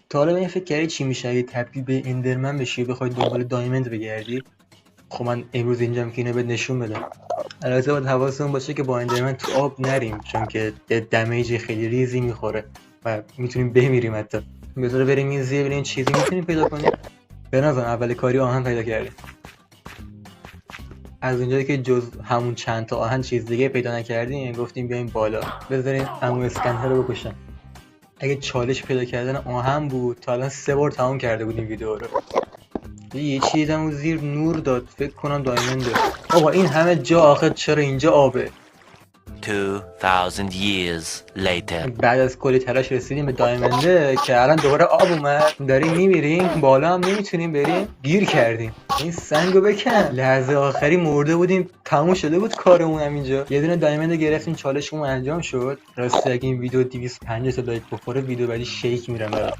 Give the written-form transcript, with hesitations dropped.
تا حالا به این فکر کردی چی میشه اگه تبدیل به اندرمن بشی و بخوای دنبال دایموند بگردی؟ خب من امروز اینجام که اینو بهت نشون بدم. البته باید حواسمون باشه که با اندرمن تو آب نریم، چون که دمیج خیلی ریزی میخوره و میتونیم بمیریم حتی. بذار بریم این زیر ببینیم چیزی میتونیم پیدا کنیم. به نظرم اول کاری آهن پیدا کردیم. از اونجایی که جز همون چند تا آهن چیز دیگه پیدا نکردیم گفتیم بیایم بالا بذاریم عمو اسکنر رو بکشم. اگه چالش پیدا کردن آهن بود تا الان 3 بار تموم کرده بودیم ویدیو رو. یه چیزم اون زیر نور داد، فکر کنم دایمنده. آقا این همه جا آخه چرا اینجا آبه؟ 2000 years later. بعد از کلی تلاش رسیدیم به دایمنده که الان دوباره آب اومد. داریم میمیریم، بالا هم نمیتونیم بریم، گیر کردیم. این سنگو بکن. لحظه آخری مرده بودیم، تموم شده بود کارمون هم اینجا. یه دونه دایمند گرفتیم، چالشمون انجام شد. راستی اگه این ویدیو 250 تا لایک بخوره ویدیو بعدی شیک میرم برام.